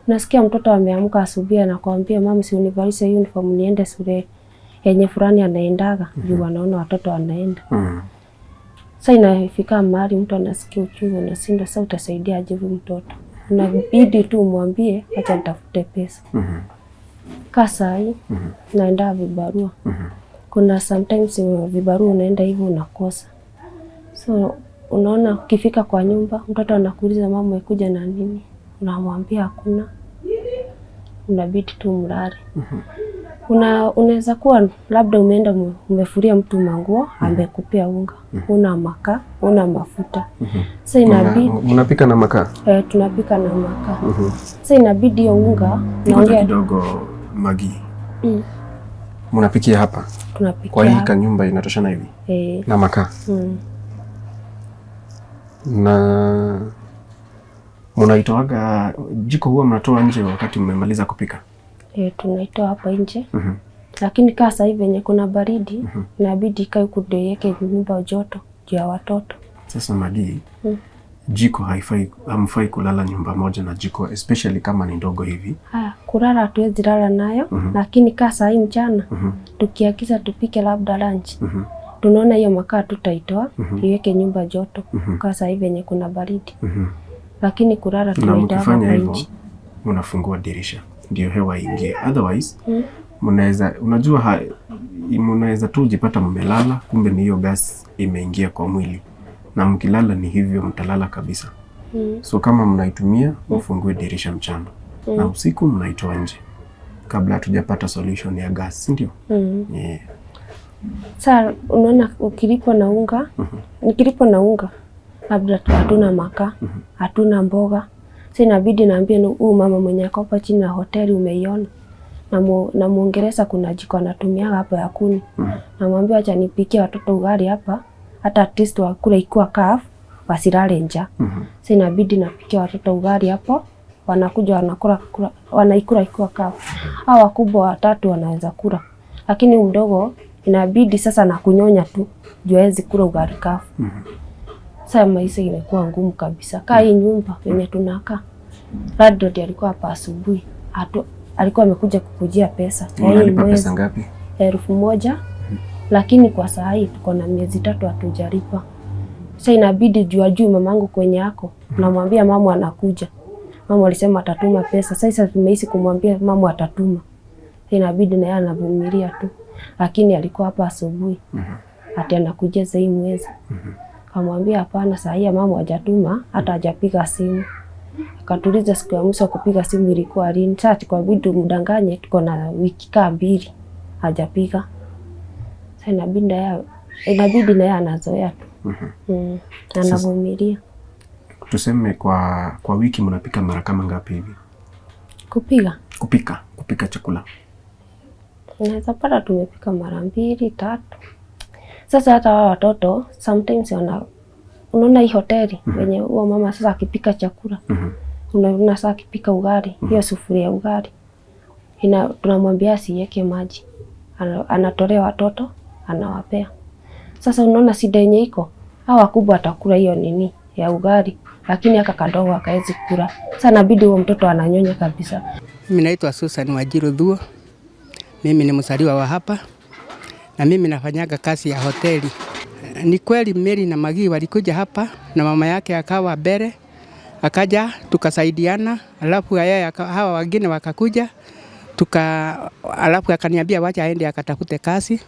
Unasikia mtoto ameamka asubuhi anakuambia mama, si univalishe uniform niende shule yenye fulani anaendaga, juu wanaona watoto wanaenda. Sasa inafika mahali mtu anasikia uchungu na sindo, sasa utasaidia aje huyu mtoto? Unabidi tu umwambie acha nitafute pesa. Kasa hii naenda vibarua. Kuna sometimes vibarua unaenda hivyo unakosa. So unaona ukifika kwa nyumba mtoto anakuuliza mama umekuja na nini? Unamwambia hakuna. Unabidi tu mlale. Unaweza kuwa labda umeenda umefuria mtu manguo, amekupea unga. Una makaa, una mafuta. Sasa inabidi mnapika na makaa? Tunapika na makaa. Sasa inabidi hiyo unga naongea kidogo Magi. Mnapikia hapa? Tunapikia. Kwa hii nyumba inatoshana hivi? Na makaa. Na mnaitoaga jiko huwa mnatoa nje wakati mmemaliza kupika? Tunaitoa hapa nje. Lakini kasa hivi venye kuna baridi, inabidi ikae huku ndio iweke nyumba joto juu ya watoto. Sasa Magi, jiko hamfai kulala nyumba moja na jiko, especially kama ni ndogo hivi. Kulala hatuwezi lala nayo, lakini kaa saa hii mchana tukiagiza tupike labda lunch. Tunaona hiyo makaa tutaitoa, iweke nyumba joto. Kaa saa hii venye kuna baridi. Lakini kulala tunaitoa hapa nje. Unafungua dirisha ndio hewa ingie. Otherwise, mnaweza tu jipata mmelala, kumbe ni hiyo gas imeingia kwa mwili. Na mkilala ni hivyo, mtalala kabisa. So kama mnaitumia, mfungue dirisha mchana. Na usiku mnaitoa nje. Kabla hatujapata solution ya gas, ndio? Yeah. Sasa unaona ukilipo na unga, nikilipo na unga, labda hatuna makaa, hatuna mboga. Sasa inabidi naambia mama mwenye ako hapa chini na hoteli umeiona. Na Muingereza kuna jiko anatumia hapa ya kuni. Namwambia acha nipikie watoto ugali hapa, hata at least wakula ikiwa kafu, wasilale njaa. Sasa inabidi napikia watoto ugali hapo, wanakuja wanaikula ikiwa kafu. Hao wakubwa 3 wanaweza kula. Lakini mdogo inabidi sasa na kunyonya tu, juu hawezi kula ugali kafu. Sasa maisha imekuwa ngumu kabisa. Kaa hii nyumba yenye tunakaa. Landlord alikuwa hapa asubuhi. Alikuwa amekuja kukujia pesa. Unalipa pesa ngapi? 1,000. Lakini kwa saa hii tuko na miezi 3 hatujalipa. Sasa inabidi juu mamangu kwenye yako. Namwambia mama anakuja. Mama alisema atatuma pesa. Sasa tumeishi kumwambia mama atatuma. Inabidi na yeye anavumilia tu. Lakini alikuwa hapa asubuhi. Ati anakuja sasa hii mwezi. Kamwambia hapana, saa hii mama hajatuma, hata hajapiga simu. Akatuliza siku ya mwisho kupiga simu ilikuwa lini. Sasa kwa bidii mdanganye tuko na wiki 2 hajapiga. Sasa inabidi na yeye anazoea tu. Anavumilia. Tuseme kwa wiki mnapika mara kama ngapi hivi? Kupika chakula. Unaweza pata tumepika mara 2, 3. Sasa hata watoto sometimes unaona hii hoteli wenye huo mama sasa akipika chakula. Unaona sasa akipika ugali, hiyo sufuria ugali. Tunamwambia asiweke maji. Anatolea watoto, anawapea. Sasa unaona shida yenye iko, hao wakubwa atakula hiyo nini ya ugali, lakini aka kadogo akaezi kula. Sasa inabidi huo mtoto ananyonya kabisa. Mimi naitwa Susan Wajiro Dhuo. Mimi ni mzaliwa wa hapa. Na mimi nafanyaga kazi ya hoteli. Ni kweli Mary na Magi walikuja hapa na mama yake akawa mbele. Akaja tukasaidiana, alafu yeye hawa wengine wakakuja. Alafu akaniambia wacha aende akatafute kazi.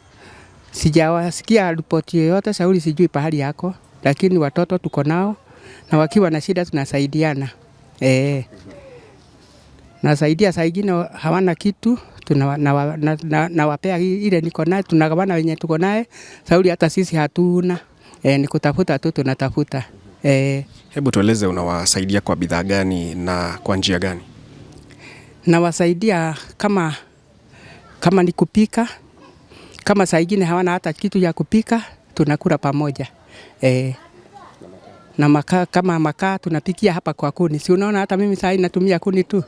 Sijawasikia ripoti yoyote, Sauli sijui pahali yako, lakini watoto tuko nao na wakiwa na shida tunasaidiana. Nasaidia saa ingine hawana kitu. Nawapea ile niko naye, tunagawana wenye tuko naye. Sauli hata sisi hatuna. Ni kutafuta tu tunatafuta. Hebu tueleze unawasaidia kwa bidhaa gani na kwa njia gani? Nawasaidia kama ni kupika. Kama saa ingine hawana hata kitu ya kupika, tunakula pamoja. Na makaa, kama makaa tunapikia hapa kwa kuni. Si unaona hata mimi saa hii natumia kuni tu.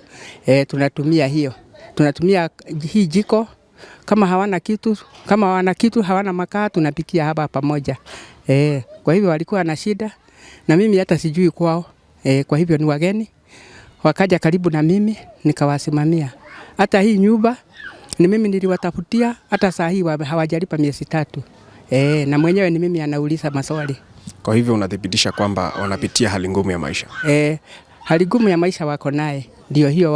Tunatumia hiyo. Tunatumia hii jiko. Kama hawana kitu, hawana makaa, tunapikia hapa pamoja. Kwa hivyo walikuwa na shida na mimi hata sijui kwao. Kwa hivyo ni wageni. Wakaja karibu na mimi, nikawasimamia. Hata hii nyumba ni mimi niliwatafutia, hata saa hii hawajalipa miezi 3. Na mwenyewe ni mimi anauliza maswali. Kwa hivyo unadhibitisha kwamba wanapitia hali ngumu ya maisha? Hali ngumu ya maisha wako naye. Ndio hiyo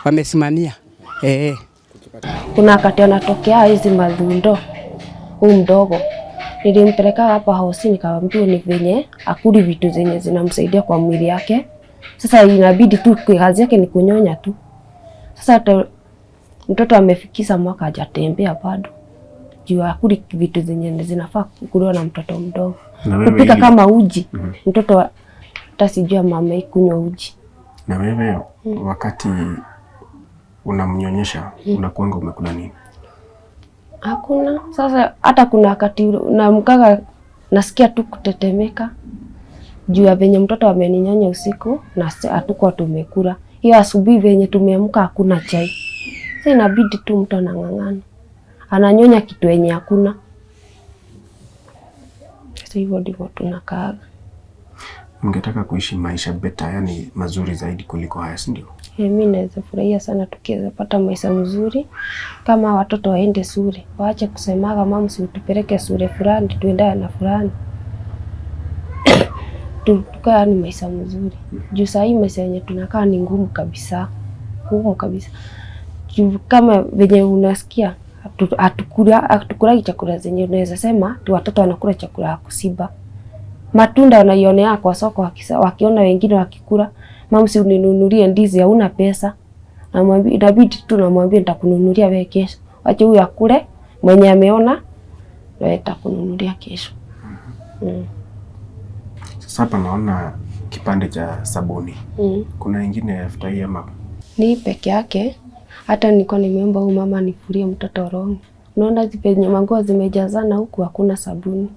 wamesimamia. Kuna wakati anatokea hizi madhundo. Huyu mdogo nilimpeleka hapa hosi, nikamwambia ni venye akuli vitu zenye zinamsaidia kwa mwili yake. Sasa inabidi tu kazi yake ni kunyonya tu. Sasa mtoto amefikisha mwaka hajatembea bado. Juu akuli vitu zenye zinafaa kukuliwa na mtoto mdogo. Kupika kama uji. Mtoto hata sijua mama ikunywa uji. Na wewe wakati unamnyonyesha unakuanga umekula nini? Hakuna. Sasa hata kuna wakati namkaga nasikia tu kutetemeka. Juu ya venye mtoto ameninyonya usiku na hatukuwa tumekula. Hiyo asubuhi venye tumeamka hakuna chai. Sasa inabidi tu mtu anang'ang'ana. Ananyonya kitu yenye hakuna. hivyo ndivyo tunakaa. Mngetaka kuishi maisha better, yani mazuri zaidi kuliko haya, si ndio? Mimi naweza furahia sana tukiweza pata maisha mzuri, kama watoto waende shule, waache kusemaga mama si utupeleke shule fulani tuendane na fulani. Tukaa ni maisha mzuri. Juu saa hii maisha yenye tunakaa ni ngumu kabisa. Ngumu kabisa. Juu kama venye unasikia hatukula chakula zenye unaweza sema tu watoto wanakula chakula ya kusiba. Matunda wanaionea kwa soko wakiona wengine wakikula, mama si uninunulie ndizi, hauna pesa. Namwambia inabidi tu namwambia nitakununulia wewe kesho. Acha huyu akule mwenye ameona ndio nitakununulia kesho. Sasa hapa naona kipande cha sabuni. Kuna ingine after hii ama ni peke yake? Hata niko nimeomba huyu mama nifurie mtoto rongi. Unaona zipenye manguo zimejazana huku hakuna sabuni.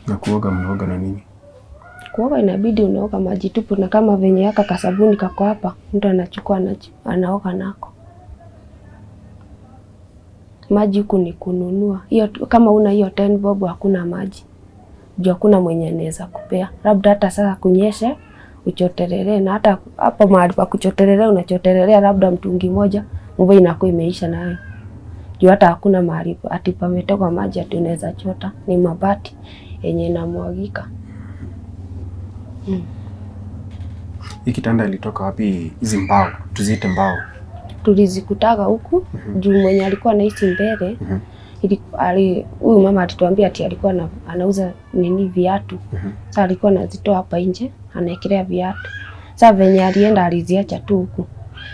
Na kuoga mnaoga na nini? Kuoga inabidi unaoga maji tupu, na kama venye yaka kasabuni kako hapa, mtu anachukua anaoga nako. Maji huku ni kununua. Hiyo kama una hiyo 10 bob hakuna maji. Juu hakuna mwenye anaweza kupea. Labda hata sasa kunyeshe uchotelele, na hata hapo mahali pa kuchotelelea unachotelelea labda mtungi moja, mvua inakuwa imeisha nayo. Juu hata hakuna mahali ati pametoka maji ati unaweza chota, ni mabati yenye inamwagika. Hii kitanda ilitoka wapi? Hizi mbao, tuziite mbao. Tulizikutaga huku, juu mwenye alikuwa anaishi mbele. Huyu mama alituambia ati alikuwa anauza nini viatu. Sasa alikuwa anazitoa hapa nje, anaekelea viatu. Sasa venye alienda aliziacha tu huku.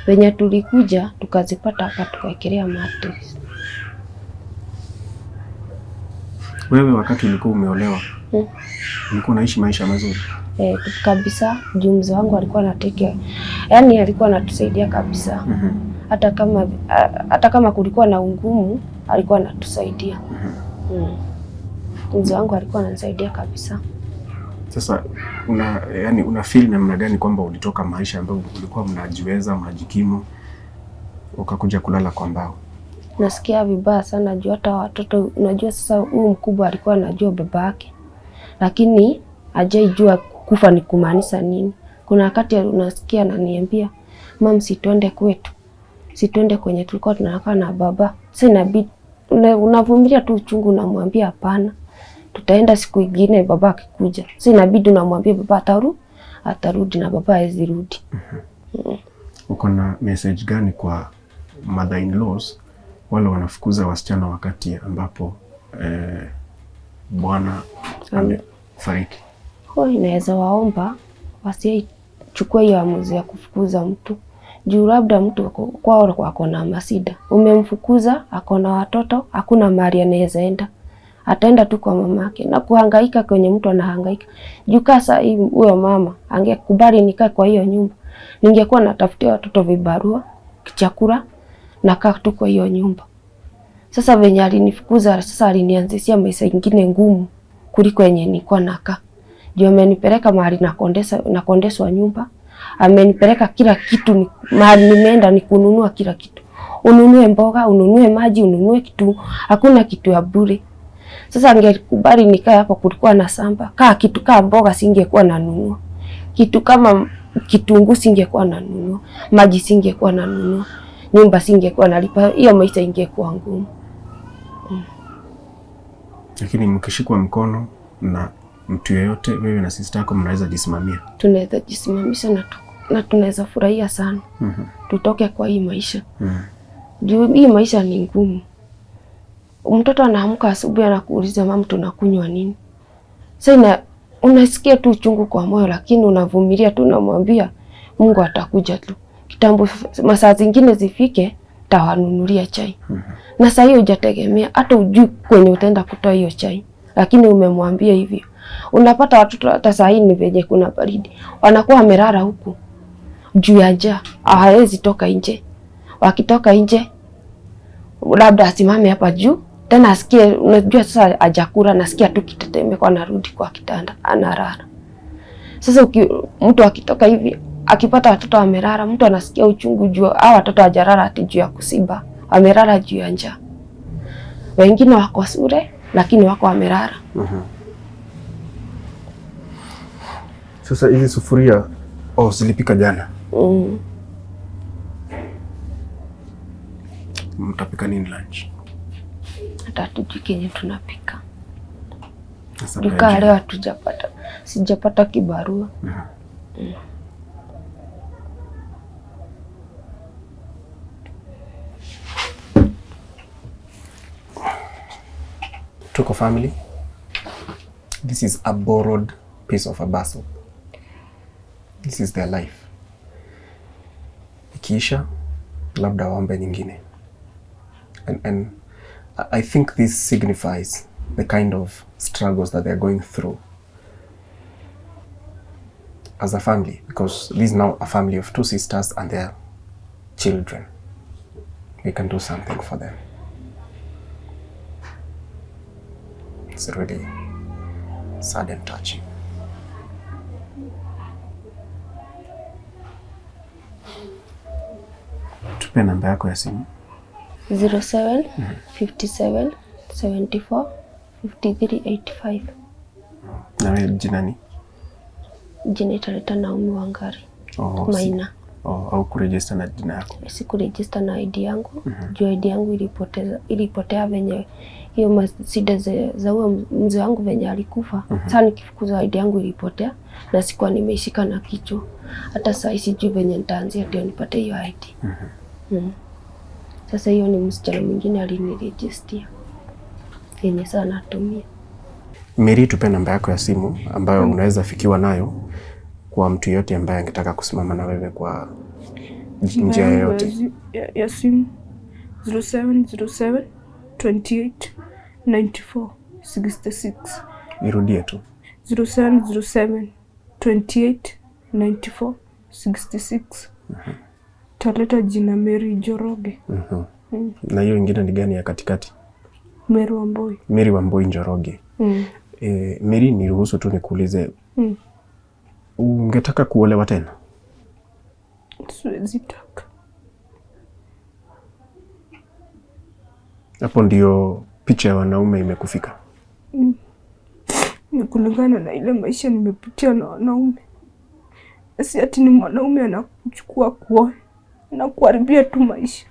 Venye tulikuja tukazipata hapa tukaekelea mattress. Wewe wakati ulikuwa umeolewa, ulikuwa unaishi maisha mazuri? Kabisa. Juu mzee wangu alikuwa anateke, yani alikuwa anatusaidia kabisa. Hata kama kulikuwa na ungumu alikuwa anatusaidia. Mzee wangu alikuwa ananisaidia kabisa. Sasa una feel namna gani kwamba ulitoka maisha ambayo ulikuwa mnajiweza, mnajikimu, ukakuja kulala kwa mbao? Nasikia vibaya sana juu hata watoto, unajua sasa huyu mkubwa alikuwa anajua baba yake, lakini hajaijua kufa ni kumaanisha nini. Kuna wakati unasikia ananiambia, "Mama, sitwende kwetu. Sitwende kwenye tulikuwa tunakaa na baba." Sasa inabidi unavumilia tu uchungu, unamwambia hapana. Tutaenda siku nyingine baba akikuja. Sasa inabidi unamwambia baba atarudi na baba hawezi rudi. Uko na message gani kwa mother-in-laws wale wanafukuza wasichana wakati ambapo bwana amefariki? Inaweza waomba wasichukue hiyo amuzi ya kufukuza mtu. Juu labda mtu kwao wako na masida. Umemfukuza, ako na watoto, hakuna mahali anaweza enda. Ataenda tu kwa mamake na kuhangaika kwenye mtu anahangaika. Juu kasa huyo mama angekubali nikae kwa hiyo nyumba, ningekuwa natafutia watoto vibarua, chakula na kaa tu kwa hiyo nyumba. Sasa venye alinifukuza, sasa alinianzishia maisha ingine ngumu kuliko yenye nilikuwa nakaa. Juu amenipeleka mahali nakondeswa nyumba. Amenipeleka kila kitu, mahali nimeenda ni kununua kila kitu. Ununue mboga, ununue maji, ununue kitu, hakuna kitu ya bure. Sasa angekubali nikae hapa, kulikuwa na samba. Kitu kama mboga singekuwa nanunua. Kitu kama kitunguu singekuwa nanunua. Maji singekuwa nanunua. Nyumba singekuwa nalipa. Hiyo maisha ingekuwa ngumu. Lakini mkishikwa mkono na mtu yeyote, wewe na sister yako mnaweza jisimamia. Tunaweza jisimamisha na tunaweza furahia sana. Tutoke kwa hii maisha. Juu hii maisha ni ngumu. Mtoto anaamka asubuhi anakuuliza, "Mama, tunakunywa nini?" Sasa unasikia tu uchungu kwa moyo, lakini unavumilia tu, unamwambia Mungu atakuja tu. Kitambo masaa zingine zifike, tawanunulia chai. Na sasa hiyo hujategemea, hata ujui kwenye utaenda kutoa hiyo chai. Lakini umemwambia hivyo. Unapata watoto hata saa hii ni venye kuna baridi, wanakuwa wamelala huku juu ya njaa, hawezi toka nje. Wakitoka nje labda asimame hapa juu, tena asikie, unajua sasa hajakula, nasikia tu kitetemeko, anarudi kwa kitanda analala. Sasa mtu akitoka hivi akipata watoto wamelala, mtu anasikia uchungu juu hao watoto hawajalala ati juu ya kusiba, wamelala juu ya njaa. Wengine wako shule lakini wako wamelala. Sasa hizi sufuria zilipika jana. Mtapika nini lunch? Hata hatujui kenye tunapika. Sasa Duka leo sijapata kibarua. Tuko family. This is a borrowed piece of a basil. This is their life. Ikiisha labda waombe nyingine. And I think this signifies the kind of struggles that they're going through as a family, because this is now a family of 2 sisters and their children. We can do something for them. It's really sad and touching. Tupe namba yako ya simu. 07 57 74 53 85. Na wewe jina ni? Jina italeta Naomi Wangari. Maina. Au kuregister na jina yako? Sikuregister na ID yangu. Juu ID yangu ilipotea venye hiyo shida za huyo mzee wangu venye alikufa. Sasa nikifukuza ID yangu ilipotea na sikuwa nimeishika na kichwa. Hata sasa sijui venye nitaanzia ndio nipate hiyo ID. Sasa hiyo ni msichana mwingine aliniregister. Yenye sana natumia. Mary, tupe namba yako ya simu ambayo unaweza fikiwa nayo kwa mtu yote ambaye angetaka kusimama na wewe kwa njia yoyote. Ya simu 0707 28 94 66. Irudie tu. 0707 28 94 66. Taleta jina Mary Njoroge. Na hiyo ingine ni gani ya katikati? Mary Wamboi. Mary Wamboi Njoroge. Mary, niruhusu tu nikuulize. Ungetaka kuolewa tena? Siwezi taka. Hapo ndio picha ya wanaume imekufika? Ni kulingana na ile maisha nimepitia na wanaume. Si ati ni mwanaume anakuchukua kuoe na kuharibia tu maisha.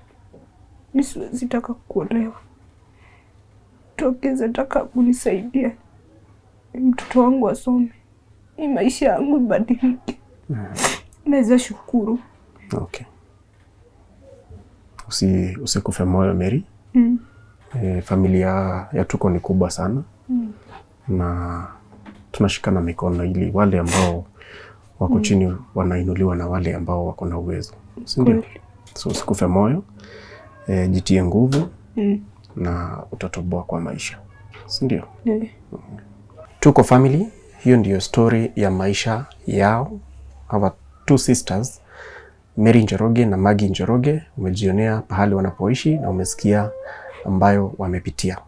Mimi siwezi taka kuolewa. Tokeza taka kunisaidia mtoto wangu asome, hii maisha yangu ibadilike. Naweza shukuru. Okay. Usikufe moyo Mary. Familia ya Tuko ni kubwa sana. Na tunashikana mikono ili wale ambao wako chini wanainuliwa na wale ambao wako na uwezo. Ndio. So usikufe moyo. Jitie nguvu. Na utatoboa kwa maisha. Ndio. Tuko family, hiyo ndio story ya maisha yao. Our 2 sisters, Mary Njoroge na Maggie Njoroge. Umejionea pahali wanapoishi na umesikia ambayo wamepitia.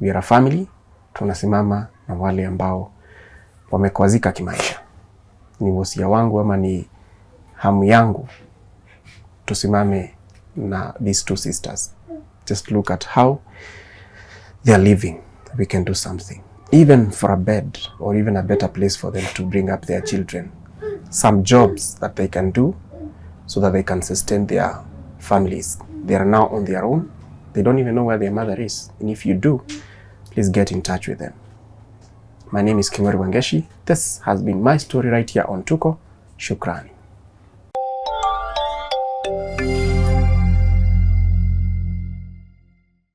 We are a family, tunasimama na wale ambao wamekwazika kimaisha. Ni wosia wangu ama ni hamu yangu tusimame na these 2 sisters. Just look at how they are living. We can do something. Even for a bed or even a better place for them to bring up their children. Some jobs that they can do so that they can sustain their families. They are now on their own. They don't even know where their mother is. And if you do, please get in touch with them. My name is Kingori Wangeshi. This has been my story right here on Tuko. Shukran.